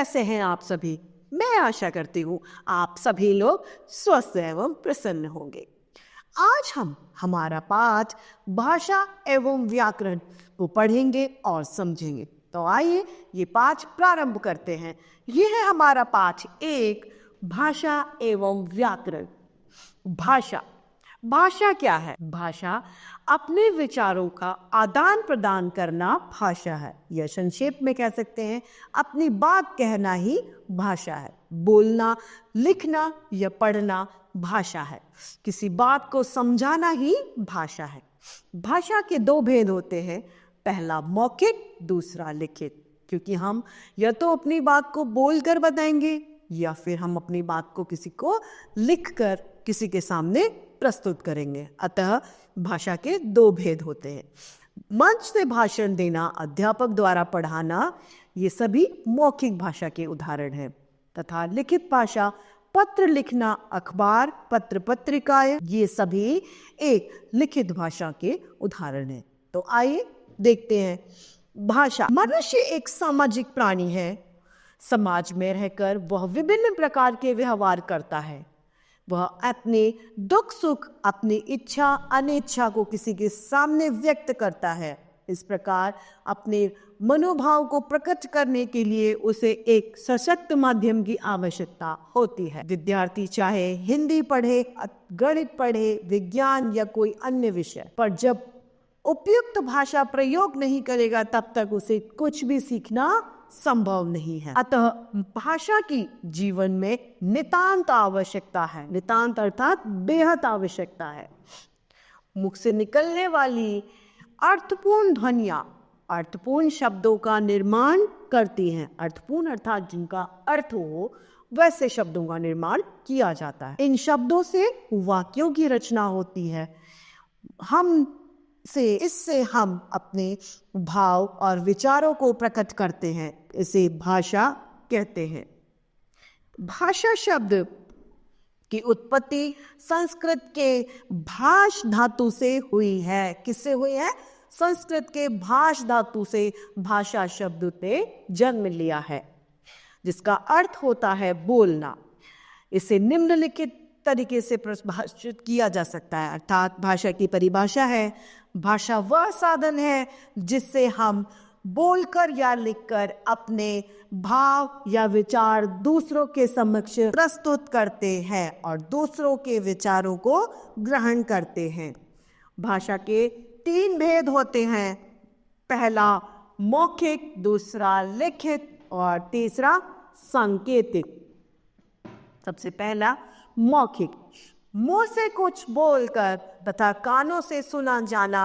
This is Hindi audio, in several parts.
कैसे हैं आप सभी? मैं आशा करती हूँ आप सभी लोग स्वस्थ एवं प्रसन्न होंगे। आज हम हमारा पाठ भाषा एवं व्याकरण को पढ़ेंगे और समझेंगे। तो आइए ये पाठ प्रारंभ करते हैं। ये है हमारा पाठ 1, भाषा एवं व्याकरण। भाषा भाषा क्या है? भाषा अपने विचारों का आदान प्रदान करना भाषा है, या संक्षेप में कह सकते हैं अपनी बात कहना ही भाषा है। बोलना, लिखना या पढ़ना भाषा है। किसी बात को समझाना ही भाषा है। भाषा के 2 भेद होते हैं, पहला मौखिक, दूसरा लिखित। क्योंकि हम या तो अपनी बात को बोलकर बताएंगे या फिर हम अपनी बात को किसी को लिखकर किसी के सामने प्रस्तुत करेंगे। अतः भाषा के 2 भेद होते हैं। मंच से भाषण देना, अध्यापक द्वारा पढ़ाना, ये सभी मौखिक भाषा के उदाहरण हैं। तथा लिखित भाषा, पत्र लिखना, अखबार, पत्र पत्रिकाएं, ये सभी एक लिखित भाषा के उदाहरण हैं। तो आइए देखते हैं। भाषा। मनुष्य एक सामाजिक प्राणी है। समाज में रहकर वह विभिन्न प्रकार के व्यवहार करता है। वह अपने दुख सुख, अपनी इच्छा अनिच्छा को किसी के सामने व्यक्त करता है। इस प्रकार अपने मनोभाव को प्रकट करने के लिए उसे एक सशक्त माध्यम की आवश्यकता होती है। विद्यार्थी चाहे हिंदी पढ़े, गणित पढ़े, विज्ञान या कोई अन्य विषय, पर जब उपयुक्त भाषा प्रयोग नहीं करेगा तब तक उसे कुछ भी सीखना संभव नहीं है। अतः भाषा की जीवन में नितांत आवश्यकता है। नितांत अर्थात बेहद आवश्यकता है। मुख से निकलने वाली अर्थपूर्ण ध्वनियां अर्थपूर्ण शब्दों का निर्माण करती हैं। अर्थपूर्ण अर्थात जिनका अर्थ हो वैसे शब्दों का निर्माण किया जाता है। इन शब्दों से वाक्यों की रचना होती है। इससे हम अपने भाव और विचारों को प्रकट करते हैं। इसे भाषा कहते हैं। भाषा शब्द की उत्पत्ति संस्कृत के भाष धातु से हुई है। किससे हुई है? संस्कृत के भाष धातु से भाषा शब्द ने जन्म लिया है, जिसका अर्थ होता है बोलना। इसे निम्नलिखित तरीके से परिभाषित किया जा सकता है। अर्थात भाषा की परिभाषा है, भाषा वह साधन है जिससे हम बोलकर या लिखकर अपने भाव या विचार दूसरों के समक्ष प्रस्तुत करते हैं और दूसरों के विचारों को ग्रहण करते हैं। भाषा के 3 भेद होते हैं, पहला मौखिक, दूसरा लिखित और तीसरा सांकेतिक। सबसे पहला मौखिक। मुंह से कुछ बोलकर तथा कानों से सुना जाना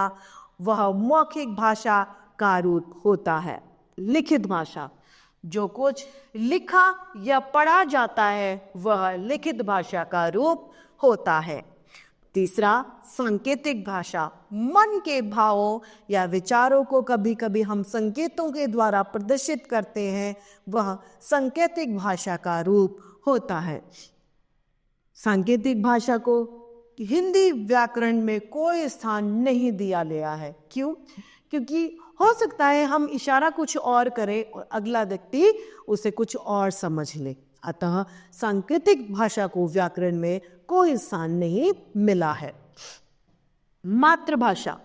वह मौखिक भाषा का रूप होता है। लिखित भाषा। जो कुछ लिखा या पढ़ा जाता है वह लिखित भाषा का रूप होता है। तीसरा सांकेतिक भाषा। मन के भावों या विचारों को कभी कभी हम संकेतों के द्वारा प्रदर्शित करते हैं, वह सांकेतिक भाषा का रूप होता है। सांकेतिक भाषा को हिंदी व्याकरण में कोई स्थान नहीं दिया गया है। क्यों? क्योंकि हो सकता है हम इशारा कुछ और करें और अगला व्यक्ति उसे कुछ और समझ ले। अतः सांकेतिक भाषा को व्याकरण में कोई स्थान नहीं मिला है। मातृभाषा।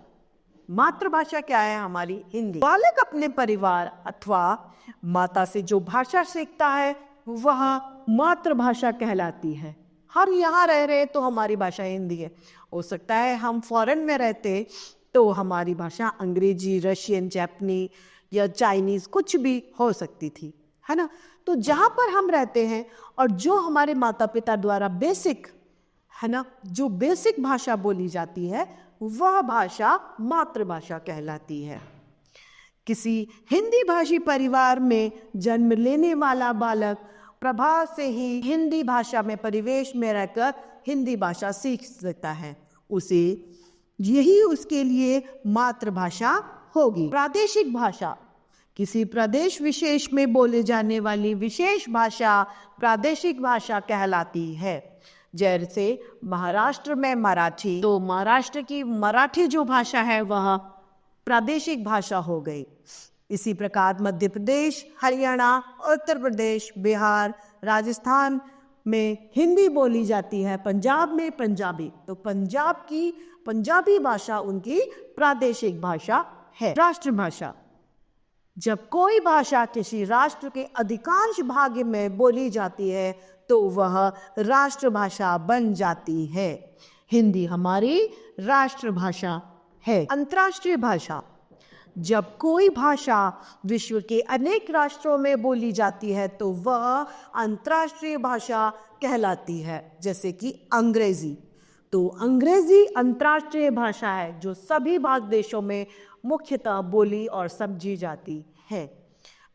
मातृभाषा क्या है? हमारी हिंदी। बालक अपने परिवार अथवा माता से जो भाषा सीखता है वह मातृभाषा कहलाती है। हम यहाँ रह रहे तो हमारी भाषा हिंदी है। हो सकता है हम फॉरेन में रहते तो हमारी भाषा अंग्रेजी, रशियन, जापानी या चाइनीज कुछ भी हो सकती थी, है ना। तो जहाँ पर हम रहते हैं और जो हमारे माता पिता द्वारा बेसिक, है ना, जो बेसिक भाषा बोली जाती है वह भाषा मातृभाषा कहलाती है। किसी हिंदी भाषी परिवार में जन्म लेने वाला बालक प्रभाव से ही हिंदी भाषा में परिवेश में रहकर हिंदी भाषा सीख सकता है। उसे यही उसके लिए मातृभाषा होगी। प्रादेशिक भाषा। किसी प्रदेश विशेष में बोले जाने वाली विशेष भाषा प्रादेशिक भाषा कहलाती है। जैसे महाराष्ट्र में मराठी, तो महाराष्ट्र की मराठी जो भाषा है वह प्रादेशिक भाषा हो गई। इसी प्रकार मध्य प्रदेश, हरियाणा, उत्तर प्रदेश, बिहार, राजस्थान में हिंदी बोली जाती है, पंजाब में पंजाबी। तो पंजाब की पंजाबी भाषा उनकी प्रादेशिक भाषा है। राष्ट्रभाषा, जब कोई भाषा किसी राष्ट्र के अधिकांश भाग में बोली जाती है तो वह राष्ट्रभाषा बन जाती है। हिंदी हमारी राष्ट्रभाषा है। अंतर्राष्ट्रीय भाषा, जब कोई भाषा विश्व के अनेक राष्ट्रों में बोली जाती है तो वह अंतर्राष्ट्रीय भाषा कहलाती है, जैसे कि अंग्रेजी। तो अंग्रेजी अंतर्राष्ट्रीय भाषा है जो सभी भारत देशों में मुख्यतः बोली और समझी जाती है।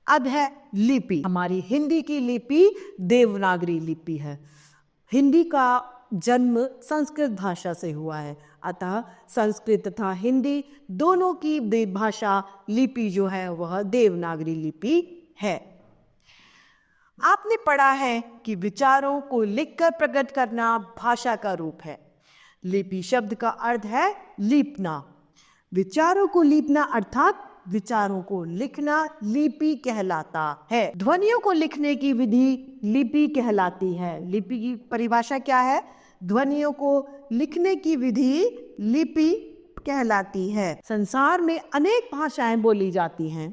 अब है लिपि। हमारी हिंदी की लिपि देवनागरी लिपि है। हिंदी का जन्म संस्कृत भाषा से हुआ है, अतः संस्कृत तथा हिंदी दोनों की भाषा लिपि जो है वह देवनागरी लिपि है। आपने पढ़ा है कि विचारों को लिखकर प्रकट करना भाषा का रूप है। लिपि शब्द का अर्थ है लीपना। विचारों को लीपना अर्थात विचारों को लिखना लिपि कहलाता है। ध्वनियों को लिखने की विधि लिपि कहलाती है। लिपि की परिभाषा क्या है? ध्वनियों को लिखने की विधि लिपि कहलाती है। संसार में अनेक भाषाएं बोली जाती हैं।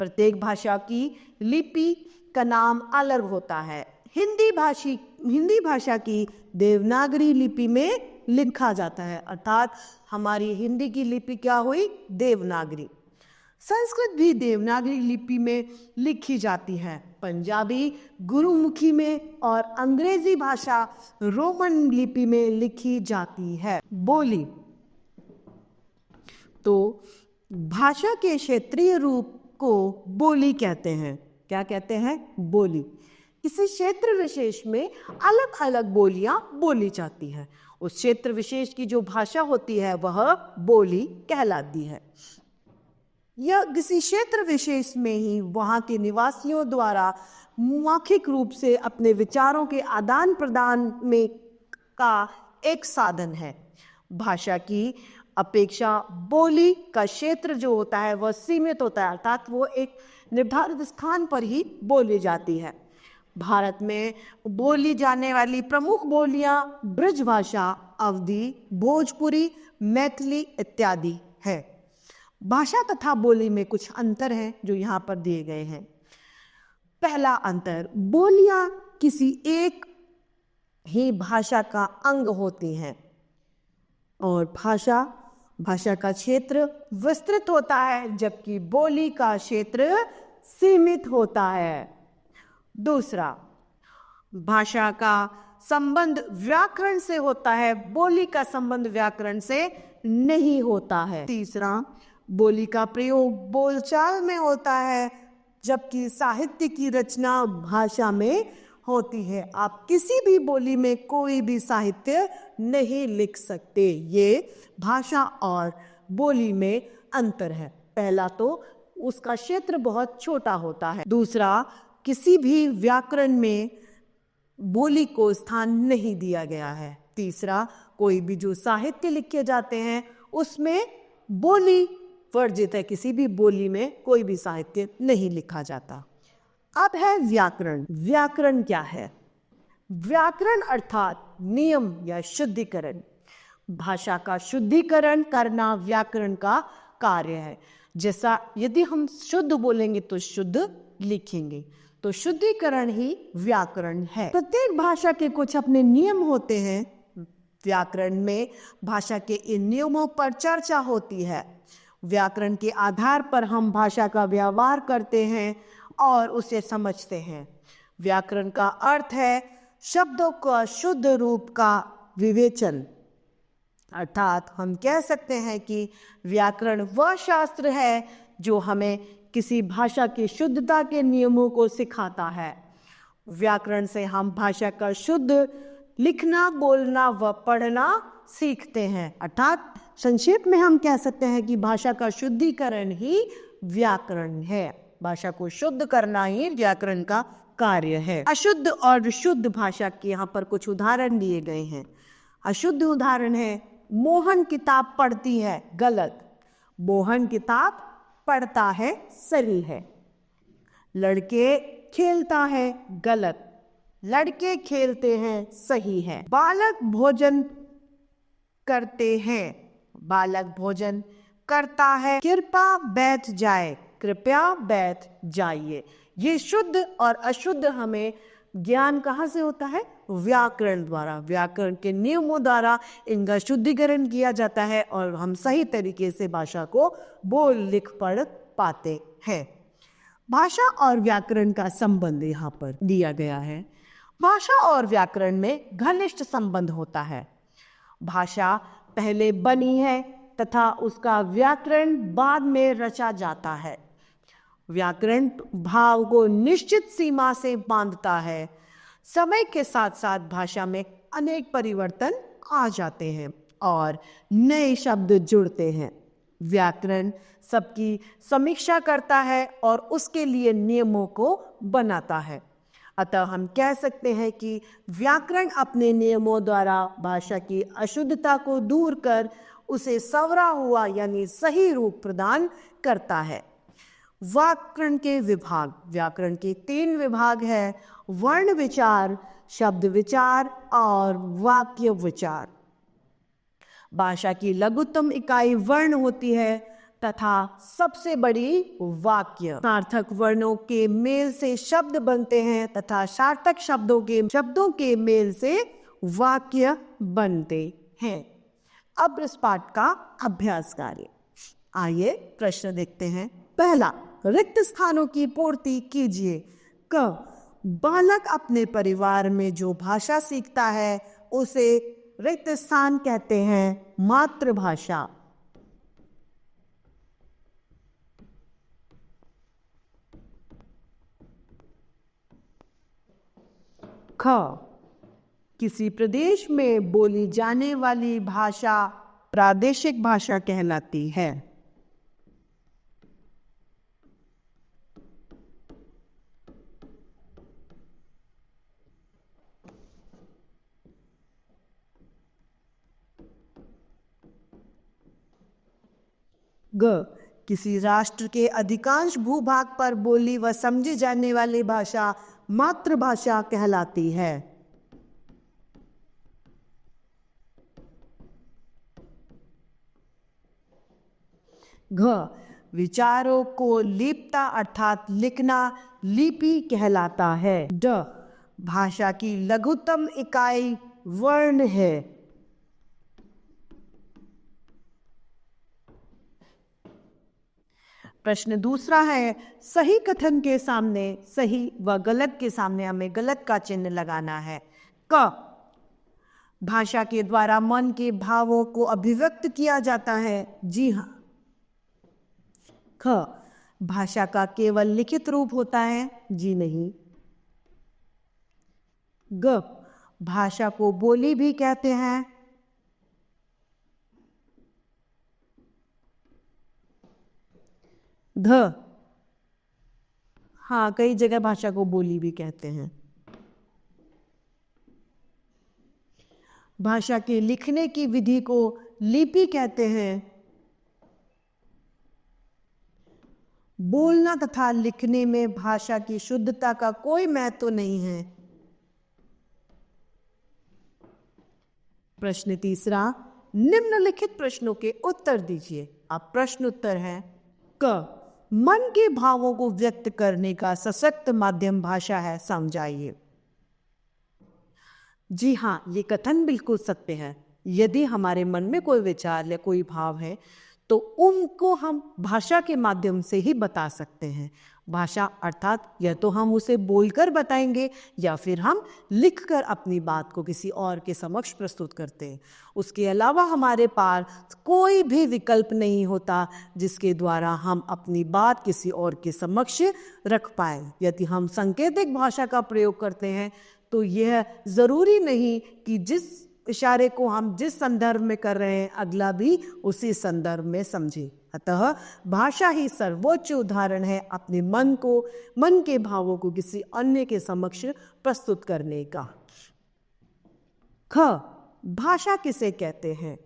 प्रत्येक भाषा की लिपि का नाम अलग होता है। हिंदी भाषा की देवनागरी लिपि में लिखा जाता है, अर्थात हमारी हिंदी की लिपि क्या हुई? देवनागरी। संस्कृत भी देवनागरी लिपि में लिखी जाती है। पंजाबी गुरुमुखी में और अंग्रेजी भाषा रोमन लिपि में लिखी जाती है। बोली, तो भाषा के क्षेत्रीय रूप को बोली कहते हैं। क्या कहते हैं? बोली। किसी क्षेत्र विशेष में अलग अलग बोलियां बोली जाती हैं। उस क्षेत्र विशेष की जो भाषा होती है वह बोली कहलाती है। यह किसी क्षेत्र विशेष में ही वहाँ के निवासियों द्वारा मौखिक रूप से अपने विचारों के आदान प्रदान में का एक साधन है। भाषा की अपेक्षा बोली का क्षेत्र जो होता है वह सीमित होता है, अर्थात वो एक निर्धारित स्थान पर ही बोली जाती है। भारत में बोली जाने वाली प्रमुख बोलियां ब्रजभाषा, अवधी, भोजपुरी, मैथिली इत्यादि है। भाषा तथा बोली में कुछ अंतर हैं जो यहाँ पर दिए गए हैं। पहला अंतर, बोलियां किसी एक ही भाषा का अंग होती हैं और भाषा का क्षेत्र विस्तृत होता है, जबकि बोली का क्षेत्र सीमित होता है। दूसरा, भाषा का संबंध व्याकरण से होता है, बोली का संबंध व्याकरण से नहीं होता है। तीसरा, बोली का प्रयोग बोलचाल में होता है, जबकि साहित्य की रचना भाषा में होती है। आप किसी भी बोली में कोई भी साहित्य नहीं लिख सकते। ये भाषा और बोली में अंतर है। पहला तो उसका क्षेत्र बहुत छोटा होता है। दूसरा, किसी भी व्याकरण में बोली को स्थान नहीं दिया गया है। तीसरा, कोई भी जो साहित्य लिखे जाते हैं उसमें बोली वर्जित है। किसी भी बोली में कोई भी साहित्य नहीं लिखा जाता। अब है व्याकरण। व्याकरण क्या है? व्याकरण अर्थात नियम या शुद्धिकरण। भाषा का शुद्धिकरण करना व्याकरण का कार्य है। जैसा यदि हम शुद्ध बोलेंगे तो शुद्ध लिखेंगे, तो शुद्धिकरण ही व्याकरण है। प्रत्येक भाषा के कुछ अपने नियम होते हैं। व्याकरण में भाषा के इन नियमों पर चर्चा होती है। व्याकरण के आधार पर हम भाषा का व्यवहार करते हैं और उसे समझते हैं। व्याकरण का अर्थ है शब्दों का शुद्ध रूप का विवेचन, अर्थात हम कह सकते हैं कि व्याकरण वह शास्त्र है जो हमें किसी भाषा की शुद्धता के नियमों को सिखाता है। व्याकरण से हम भाषा का शुद्ध लिखना, बोलना व पढ़ना सीखते हैं। अर्थात संक्षेप में हम कह सकते हैं कि भाषा का शुद्धिकरण ही व्याकरण है। भाषा को शुद्ध करना ही व्याकरण का कार्य है। अशुद्ध और शुद्ध भाषा के यहाँ पर कुछ उदाहरण दिए गए हैं। अशुद्ध उदाहरण है, मोहन किताब पढ़ती है, गलत। मोहन किताब पढ़ता है सही है। लड़के खेलता है गलत, लड़के खेलते हैं सही है। बालक भोजन करते हैं, बालक भोजन करता है। कृपया बैठ जाए, कृपया बैठ जाइए। ये शुद्ध और अशुद्ध हमें ज्ञान कहाँ से होता है? व्याकरण द्वारा, व्याकरण के नियमों द्वारा इनका शुद्धिकरण किया जाता है और हम सही तरीके से भाषा को बोल लिख पढ़ पाते हैं। भाषा और व्याकरण का संबंध यहाँ पर दिया गया है। भाषा और व्याकरण में घनिष्ठ संबंध होता है। भाषा पहले बनी है तथा उसका व्याकरण बाद में रचा जाता है। व्याकरण भाव को निश्चित सीमा से बांधता है। समय के साथ साथ भाषा में अनेक परिवर्तन आ जाते हैं और नए शब्द जुड़ते हैं। व्याकरण सबकी समीक्षा करता है और उसके लिए नियमों को बनाता है। अतः हम कह सकते हैं कि व्याकरण अपने नियमों द्वारा भाषा की अशुद्धता को दूर कर उसे संवरा हुआ यानी सही रूप प्रदान करता है। व्याकरण के विभाग, व्याकरण के 3 विभाग हैं: वर्ण विचार, शब्द विचार और वाक्य विचार। भाषा की लघुत्तम इकाई वर्ण होती है तथा सबसे बड़ी वाक्य। सार्थक वर्णों के मेल से शब्द बनते हैं तथा सार्थक शब्दों के मेल से वाक्य बनते हैं। अब इस पाठ का अभ्यास कार्य, आइए प्रश्न देखते हैं। पहला, रिक्त स्थानों की पूर्ति कीजिए। क, बालक अपने परिवार में जो भाषा सीखता है उसे रिक्त स्थान कहते हैं, मातृभाषा। ख, किसी प्रदेश में बोली जाने वाली भाषा प्रादेशिक भाषा कहलाती है। ग, किसी राष्ट्र के अधिकांश भूभाग पर बोली व समझी जाने वाली भाषा मातृभाषा कहलाती है। घ, विचारों को लिपता अर्थात लिखना लिपि कहलाता है। ड, भाषा की लघुत्तम इकाई वर्ण है। प्रश्न दूसरा है, सही कथन के सामने सही व गलत के सामने हमें गलत का चिन्ह लगाना है। क, भाषा के द्वारा मन के भावों को अभिव्यक्त किया जाता है। जी हाँ। ख, भाषा का केवल लिखित रूप होता है। जी नहीं। ग, भाषा को बोली भी कहते हैं। ध, हाँ, कई जगह भाषा को बोली भी कहते हैं। भाषा के लिखने की विधि को लिपि कहते हैं। बोलना तथा लिखने में भाषा की शुद्धता का कोई महत्व नहीं है। प्रश्न तीसरा, निम्नलिखित प्रश्नों के उत्तर दीजिए। अब प्रश्न उत्तर है। क, मन के भावों को व्यक्त करने का सशक्त माध्यम भाषा है, समझाइए। जी हाँ, ये कथन बिल्कुल सत्य है। यदि हमारे मन में कोई विचार या कोई भाव है तो उनको हम भाषा के माध्यम से ही बता सकते हैं। भाषा अर्थात या तो हम उसे बोलकर बताएंगे या फिर हम लिखकर अपनी बात को किसी और के समक्ष प्रस्तुत करते हैं। उसके अलावा हमारे पास कोई भी विकल्प नहीं होता जिसके द्वारा हम अपनी बात किसी और के समक्ष रख पाए। यदि हम सांकेतिक भाषा का प्रयोग करते हैं तो यह ज़रूरी नहीं कि जिस इशारे को हम जिस संदर्भ में कर रहे हैं अगला भी उसी संदर्भ में समझे। अतः भाषा ही सर्वोच्च उदाहरण है अपने मन के भावों को किसी अन्य के समक्ष प्रस्तुत करने का। ख, भाषा किसे कहते हैं?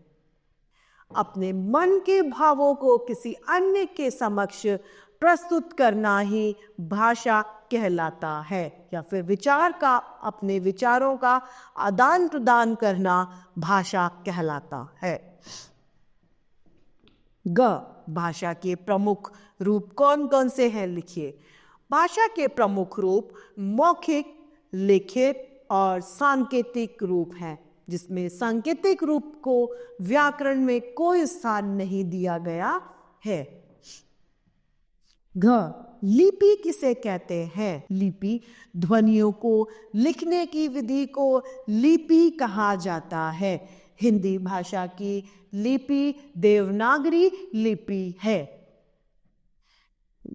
अपने मन के भावों को किसी अन्य के समक्ष प्रस्तुत करना ही भाषा कहलाता है, या फिर अपने विचारों का आदान प्रदान करना भाषा कहलाता है। ग, भाषा के प्रमुख रूप कौन कौन से हैं, लिखिए। भाषा के प्रमुख रूप मौखिक, लिखित और सांकेतिक रूप हैं, जिसमें सांकेतिक रूप को व्याकरण में कोई स्थान नहीं दिया गया है। घ, लिपि किसे कहते हैं? लिपि ध्वनियों को लिखने की विधि को लिपि कहा जाता है। हिंदी भाषा की लिपि देवनागरी लिपि है।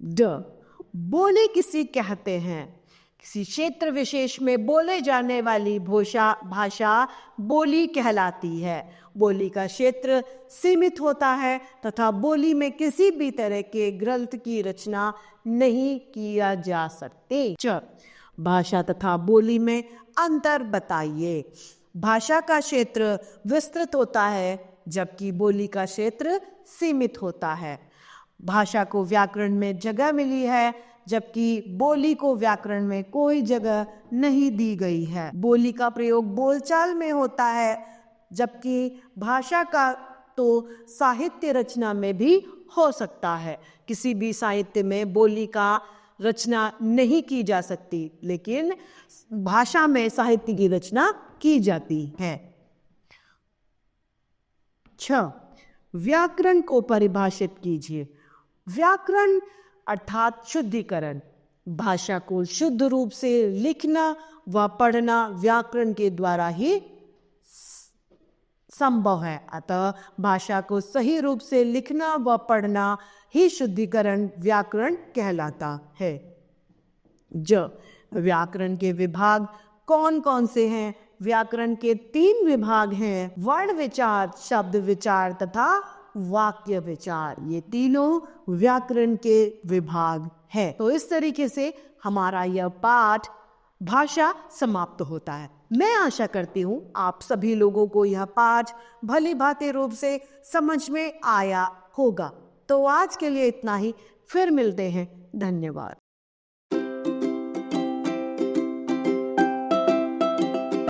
ड, बोली किसे कहते हैं? किसी क्षेत्र विशेष में बोले जाने वाली भाषा बोली कहलाती है। बोली का क्षेत्र सीमित होता है तथा बोली में किसी भी तरह के ग्रंथ की रचना नहीं किया जा सकती। च, भाषा तथा बोली में अंतर बताइए। भाषा का क्षेत्र विस्तृत होता है जबकि बोली का क्षेत्र सीमित होता है। भाषा को व्याकरण में जगह मिली है जबकि बोली को व्याकरण में कोई जगह नहीं दी गई है। बोली का प्रयोग बोलचाल में होता है जबकि भाषा का तो साहित्य रचना में भी हो सकता है। किसी भी साहित्य में बोली का रचना नहीं की जा सकती, लेकिन भाषा में साहित्य की रचना की जाती है। छ, व्याकरण को परिभाषित कीजिए। व्याकरण अर्थात शुद्धिकरण। भाषा को शुद्ध रूप से लिखना व पढ़ना व्याकरण के द्वारा ही संभव है। अतः भाषा को सही रूप से लिखना व पढ़ना ही शुद्धिकरण व्याकरण कहलाता है। ज, व्याकरण के विभाग कौन कौन से हैं? व्याकरण के 3 विभाग हैं, वर्ण विचार, शब्द विचार तथा वाक्य विचार। ये तीनों व्याकरण के विभाग हैं। तो इस तरीके से हमारा यह पाठ भाषा समाप्त होता है। मैं आशा करती हूँ आप सभी लोगों को यह पाठ भली भांति रूप से समझ में आया होगा। तो आज के लिए इतना ही, फिर मिलते हैं। धन्यवाद।